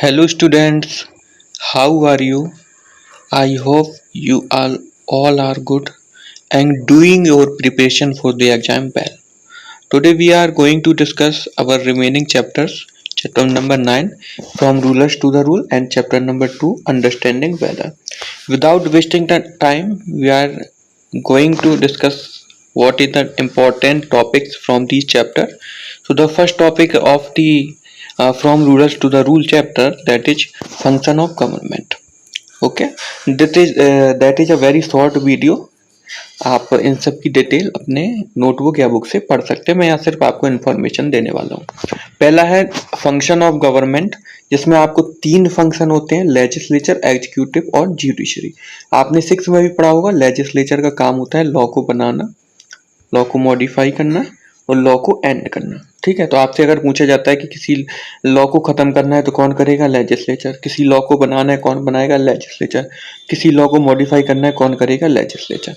Hello students, how are you? I hope you all are good and doing your preparation for the exam well. Today we are going to discuss our remaining chapters, chapter number 9 from rulers to the rule and chapter number 2 understanding weather. Without wasting the time, we are going to discuss what is the important topics from these chapter. So the first topic of the from rulers to the rule chapter, that is function of government. Okay, that is a very short video. आप इन सब की detail अपने notebook या book से पढ़ सकते हैं। मैं यहाँ सिर्फ आपको इन्फॉर्मेशन देने वाला हूँ। पहला है फंक्शन ऑफ गवर्नमेंट, जिसमें आपको 3 फंक्शन होते हैं, लेजिस्लेचर, एग्जीक्यूटिव और जुडिशरी। आपने 6 में भी पढ़ा होगा। लेजिस्लेचर का काम होता है लॉ को बनाना, लॉ को मॉडिफाई करना और लॉ को एंड करना। ठीक है, तो आपसे अगर पूछा जाता है कि किसी लॉ को खत्म करना है तो कौन करेगा? लेजिस्लेचर। किसी लॉ को बनाना है कौन बनाएगा? लेजिस्लेचर। किसी लॉ को मॉडिफाई करना है कौन करेगा? लेजिस्लेचर।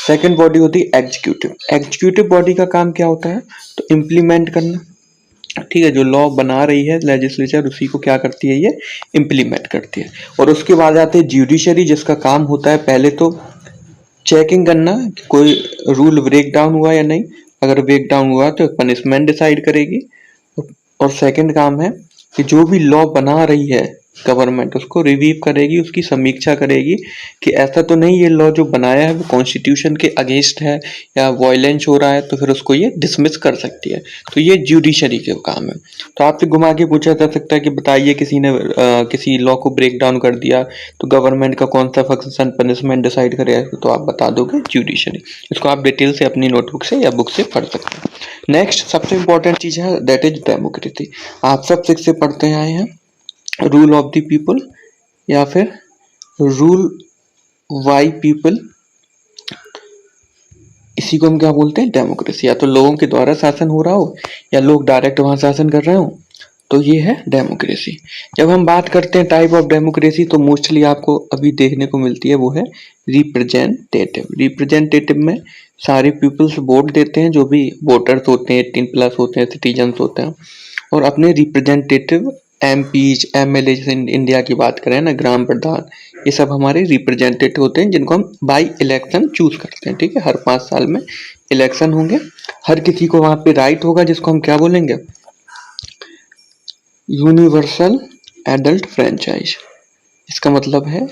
सेकंड बॉडी होती है एग्जीक्यूटिव। एग्जीक्यूटिव बॉडी का काम क्या होता है? तो इम्प्लीमेंट करना। ठीक है, जो लॉ बना रही है लेजिस्लेचर उसी को क्या करती है? ये इम्प्लीमेंट करती है। और उसके बाद आते हैं जुडिशरी, जिसका काम होता है पहले तो चेकिंग करना कि कोई रूल ब्रेक डाउन हुआ या नहीं। अगर ब्रेक डाउन हुआ तो पनिशमेंट डिसाइड करेगी। और सेकंड काम है कि जो भी लॉ बना रही है गवर्नमेंट उसको रिव्यू करेगी, उसकी समीक्षा करेगी कि ऐसा तो नहीं ये लॉ जो बनाया है वो कॉन्स्टिट्यूशन के अगेंस्ट है या वायलेंस हो रहा है, तो फिर उसको ये डिसमिस कर सकती है। तो ये जुडिशरी के काम है। तो आपसे घुमा के पूछा जा सकता है कि बताइए किसी ने किसी लॉ को ब्रेक डाउन कर दिया तो गवर्नमेंट का कौन सा फंक्शन पनिशमेंट डिसाइड करेगा? तो आप बता दोगे जुडिशरी। इसको आप डिटेल से अपनी नोटबुक से या बुक से पढ़ सकते हैं। नेक्स्ट सबसे इंपॉर्टेंट चीज है दैट इज डेमोक्रेसी। आप सब 6 से पढ़ते आए हैं, रूल ऑफ द पीपल या फिर रूल बाय पीपल, इसी को हम क्या बोलते हैं? डेमोक्रेसी। या तो लोगों के द्वारा शासन हो रहा हो या लोग डायरेक्ट वहां शासन कर रहे हो, तो ये है डेमोक्रेसी। जब हम बात करते हैं टाइप ऑफ डेमोक्रेसी तो मोस्टली आपको अभी देखने को मिलती है वो है रिप्रेजेंटेटिव। रिप्रेजेंटेटिव में सारे पीपल्स वोट देते हैं, जो भी वोटर्स होते हैं 18+ होते हैं, सिटीजन्स होते हैं, और अपने रिप्रेजेंटेटिव एमपीज एमएलए, इंडिया की बात करें ना, ग्राम प्रधान, ये सब हमारे रिप्रेजेंटेटिव होते हैं जिनको हम बाई इलेक्शन चूज करते हैं। ठीक है, हर 5 साल में इलेक्शन होंगे। हर किसी को वहां पे राइट होगा, जिसको हम क्या बोलेंगे? Universal adult franchise. इसका मतलब है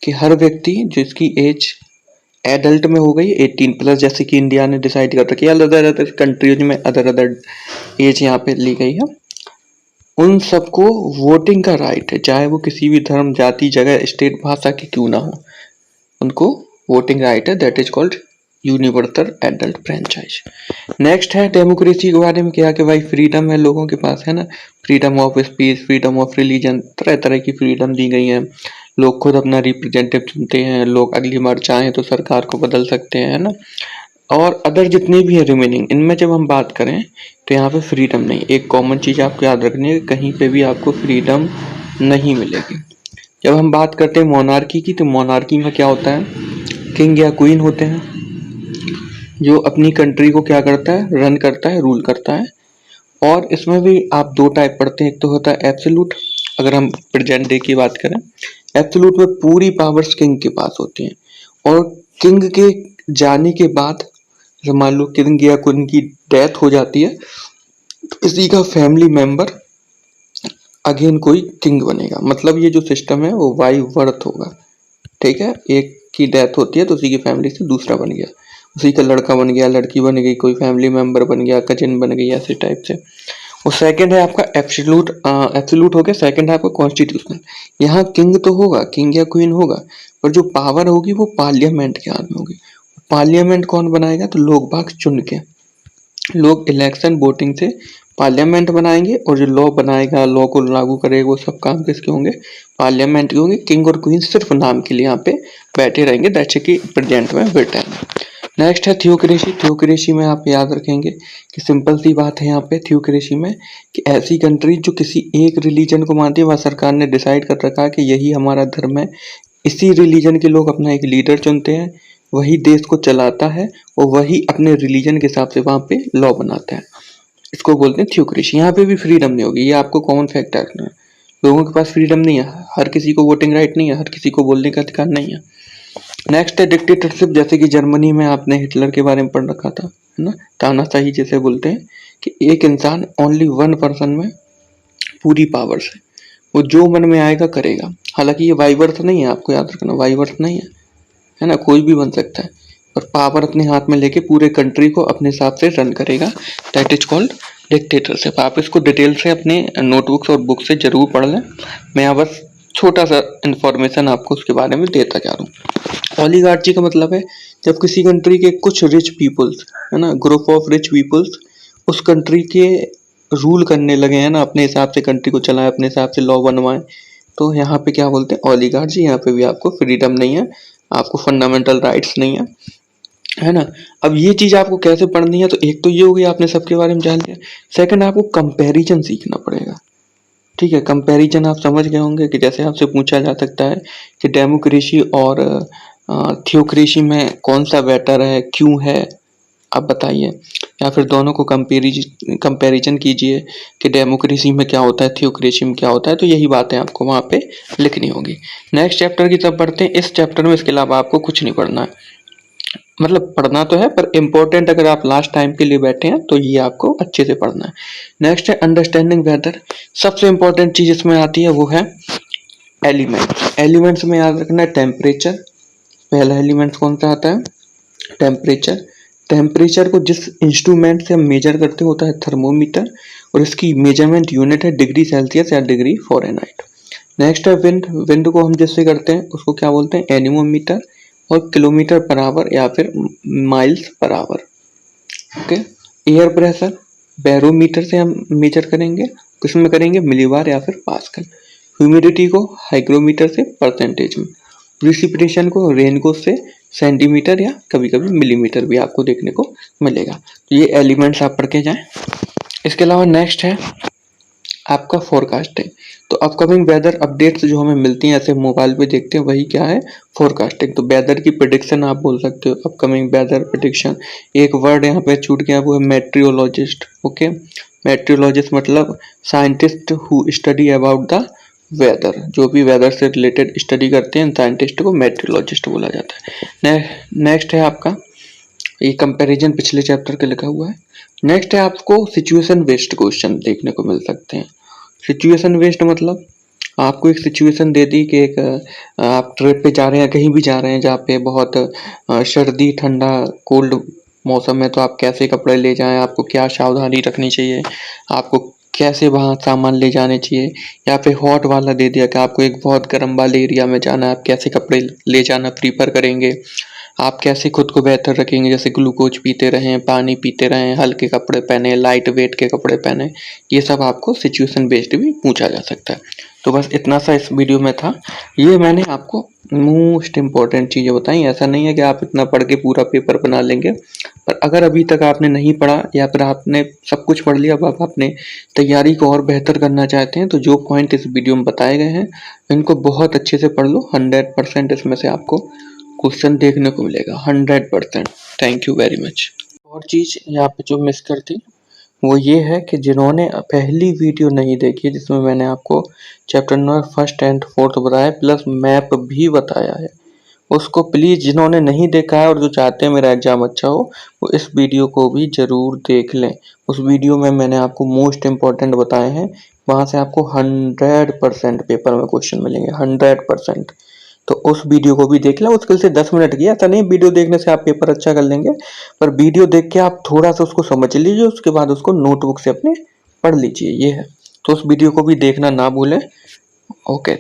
कि हर व्यक्ति जिसकी एज एडल्ट में हो गई 18+, जैसे कि इंडिया ने डिसाइड कर रखी है, अदर कंट्रीज में अदर एज यहाँ पे ली गई है, उन सबको वोटिंग का राइट है, चाहे वो किसी भी धर्म, जाति, जगह, स्टेट, भाषा के क्यों ना हो, उनको वोटिंग राइट है। That is called universal adult franchise. Next है डेमोक्रेसी के बारे में क्या कि भाई फ्रीडम है लोगों के पास, है ना। Freedom of speech, freedom of religion, तरह तरह की फ्रीडम दी गई है। लोग खुद अपना रिप्रेजेंटेटिव चुनते हैं, लोग अगली बार चाहें तो सरकार को बदल सकते हैं, है ना। और अदर जितने भी है रिमेनिंग, इनमें जब हम बात करें तो यहाँ पे फ्रीडम नहीं। एक कॉमन चीज आपको याद रखनी है, कहीं पे भी आपको फ्रीडम नहीं मिलेगी। जब हम बात करते हैं मोनार्की की, तो मोनार्की में क्या होता है? किंग या क्वीन होते हैं जो अपनी कंट्री को क्या करता है? रन करता है, रूल करता है। और इसमें भी आप 2 टाइप पढ़ते हैं। एक तो होता है एब्सोल्यूट। अगर हम प्रेजेंट डे की बात करें, एब्सोल्यूट में पूरी पावर्स किंग के पास होती हैं। और किंग के जाने के बाद जब मान लो किंग या क्वीन की डेथ हो जाती है तो इसी का फैमिली मेंबर अगेन कोई किंग बनेगा। मतलब ये जो सिस्टम है वो बाई बर्थ होगा। ठीक है, एक की डेथ होती है तो उसी की फैमिली से दूसरा बन गया, उसी का लड़का बन गया, लड़की बन गई, कोई फैमिली मेंबर बन गया, कजिन बन गई, ऐसे टाइप से। और सेकंड है आपका एब्सोल्यूट। एब्सोल्यूट हो गया। सेकंड है आपका कॉन्स्टिट्यूशनल। यहाँ किंग तो होगा, किंग या क्वीन होगा, पर जो पावर होगी वो पार्लियामेंट के हाथ में होगी। पार्लियामेंट कौन बनाएगा? तो लोग बाग चुन के, लोग इलेक्शन वोटिंग से पार्लियामेंट बनाएंगे, और जो लॉ बनाएगा, लॉ को लागू करेगा, वो सब काम किसके होंगे? पार्लियामेंट के होंगे। किंग और क्वीन सिर्फ नाम के लिए यहाँ पे बैठे रहेंगे, जैसे कि प्रेजेंट में ब्रिटेन। नेक्स्ट है थियोक्रेसी। थियोक्रेसी में आप याद रखेंगे कि सिंपल सी बात है यहाँ पे थियोक्रेसी में कि ऐसी कंट्री जो किसी एक रिलीजन को मानती है, वह सरकार ने डिसाइड कर रखा है कि यही हमारा धर्म है, इसी रिलीजन के लोग अपना एक लीडर चुनते हैं, वही देश को चलाता है और वही अपने रिलीजन के हिसाब से वहां पे लॉ बनाता है। इसको बोलते हैं थियोक्रेसी। यहाँ पे भी फ्रीडम नहीं होगी, ये आपको कॉमन फैक्ट रखना है। लोगों के पास फ्रीडम नहीं है, हर किसी को वोटिंग राइट नहीं है, हर किसी को बोलने का अधिकार नहीं है। नेक्स्ट है डिक्टेटरशिप, जैसे कि जर्मनी में आपने हिटलर के बारे में पढ़ रखा था, है ना, तानाशाही जैसे बोलते हैं कि एक इंसान ओनली वन पर्सन में पूरी पावर्स है, वो जो मन में आएगा करेगा। हालांकि ये वाइवर्स नहीं है, आपको याद रखना, वाइवर्स नहीं है ना, कोई भी बन सकता है, और पावर अपने हाथ में लेके पूरे कंट्री को अपने हिसाब से रन करेगा। That is called dictatorship. आप इसको डिटेल से अपने नोटबुक्स और बुक से जरूर पढ़ लें, मैं यहाँ बस छोटा सा इंफॉर्मेशन आपको उसके बारे में देता जा रहा हूँ। ओलिगार्ची का मतलब है जब किसी कंट्री के कुछ रिच पीपल्स, है ना, ग्रुप ऑफ रिच पीपल्स उस कंट्री के रूल करने लगे हैं ना, अपने हिसाब से कंट्री को चलाएं, अपने हिसाब से लॉ बनवाएं, तो यहाँ पे क्या बोलते हैं, ओलिगार्ची। यहाँ पे भी आपको फ्रीडम नहीं है, आपको फंडामेंटल राइट्स नहीं है ना। अब ये चीज आपको कैसे पढ़नी है, तो एक तो ये हो गई, आपने सबके बारे में जान लिया। सेकंड, आपको कंपैरिजन सीखना पड़ेगा, ठीक है। कंपैरिजन आप समझ गए होंगे कि जैसे आपसे पूछा जा सकता है कि डेमोक्रेसी और थियोक्रेसी में कौन सा बेटर है, क्यों है, आप बताइए। या फिर दोनों को कंपैरिजन कीजिए कि डेमोक्रेसी में क्या होता है, थियोक्रेसी में क्या होता है। तो यही बातें आपको वहाँ पे लिखनी होगी। नेक्स्ट चैप्टर की तरफ बढ़ते हैं। इस चैप्टर में इसके अलावा आपको कुछ नहीं पढ़ना है, मतलब पढ़ना तो है पर इम्पोर्टेंट अगर आप लास्ट टाइम के लिए बैठे हैं तो ये आपको अच्छे से पढ़ना है। नेक्स्ट है अंडरस्टैंडिंग वेदर। सबसे इम्पोर्टेंट चीज इसमें आती है वो है एलिमेंट्स। एलिमेंट्स में याद रखना है टेम्परेचर। पहला एलिमेंट कौन सा आता है, टेम्परेचर। टेम्परेचर को जिस इंस्ट्रूमेंट से हम मेजर करते हैं होता है थर्मोमीटर, और इसकी मेजरमेंट यूनिट है डिग्री सेल्सियस या डिग्री फ़ारेनहाइट। नेक्स्ट है विंड। विंड को हम जिससे करते हैं उसको क्या बोलते हैं, एनीमोमीटर, और किलोमीटर पर आवर या फिर miles per hour. Okay. Air pressure barometer से हम मेजर करेंगे, किसमें करेंगे, मिलीबार या फिर पास्कल। ह्यूमिडिटी को हाइग्रोमीटर से परसेंटेज में। प्रिसिपिटेशन को रेनगो से सेंटीमीटर या कभी कभी मिलीमीटर भी आपको देखने को मिलेगा। तो ये एलिमेंट्स आप पढ़ के जाएं। इसके अलावा नेक्स्ट है आपका फोरकास्टिंग। तो अपकमिंग वेदर अपडेट्स जो हमें मिलती हैं ऐसे मोबाइल पे देखते हैं, वही क्या है, फोरकास्टिंग। तो वेदर की प्रेडिक्शन आप बोल सकते हो, अपकमिंग वेदर प्रेडिक्शन। एक वर्ड यहाँ पे छूट गया, वो है मेट्रियोलॉजिस्ट। ओके, मेट्रियोलॉजिस्ट मतलब scientist who study about the weather, जो भी वेदर से रिलेटेड स्टडी करते हैं साइंटिस्ट को मेट्रियोलॉजिस्ट बोला जाता है। नेक्स्ट है आपका ये कंपैरिजन, पिछले चैप्टर के लिखा हुआ है। नेक्स्ट है आपको सिचुएशन बेस्ड क्वेश्चन देखने को मिल सकते हैं। सिचुएशन बेस्ड मतलब आपको एक सिचुएशन दे दी कि एक आप ट्रिप पे जा रहे हैं, कहीं भी जा रहे हैं जहाँ पे बहुत सर्दी ठंडा कोल्ड मौसम है, तो आप कैसे कपड़े ले जाएं, आपको क्या सावधानी रखनी चाहिए, आपको कैसे वहाँ सामान ले जाने चाहिए। या फिर हॉट वाला दे दिया कि आपको एक बहुत गर्म वाले एरिया में जाना है, आप कैसे कपड़े ले जाना प्रीफर करेंगे, आप कैसे खुद को बेहतर रखेंगे, जैसे ग्लूकोज पीते रहें, पानी पीते रहें, हल्के कपड़े पहने, लाइट वेट के कपड़े पहने। ये सब आपको सिचुएशन बेस्ड भी पूछा जा सकता है। तो बस इतना सा इस वीडियो में था। ये मैंने आपको मोस्ट इम्पॉर्टेंट चीज़ें बताई। ऐसा नहीं है कि आप इतना पढ़ के पूरा पेपर बना लेंगे, पर अगर अभी तक आपने नहीं पढ़ा या फिर आपने सब कुछ पढ़ लिया, अब आप अपने तैयारी को और बेहतर करना चाहते हैं, तो जो पॉइंट इस वीडियो में बताए गए हैं इनको बहुत अच्छे से पढ़ लो। 100% इसमें से आपको क्वेश्चन देखने को मिलेगा, 100%। Thank you very much. और चीज़ यहाँ पे जो मिस करती वो ये है कि जिन्होंने पहली वीडियो नहीं देखी जिसमें मैंने आपको chapter number 1st and 4th बताया प्लस मैप भी बताया है, उसको प्लीज़ जिन्होंने नहीं देखा है और जो चाहते हैं मेरा एग्जाम अच्छा हो, वो इस वीडियो को भी ज़रूर देख लें। उस वीडियो में मैंने आपको मोस्ट इम्पॉर्टेंट बताए हैं, वहाँ से आपको 100% पेपर में क्वेश्चन मिलेंगे, 100%। तो उस वीडियो को भी देख लें। मुश्किल से 10 मिनट की, ऐसा नहीं वीडियो देखने से आप पेपर अच्छा कर लेंगे, पर वीडियो देख के आप थोड़ा सा उसको समझ लीजिए, उसके बाद उसको नोटबुक से अपने पढ़ लीजिए, ये है। तो उस वीडियो को भी देखना ना भूलें। ओके।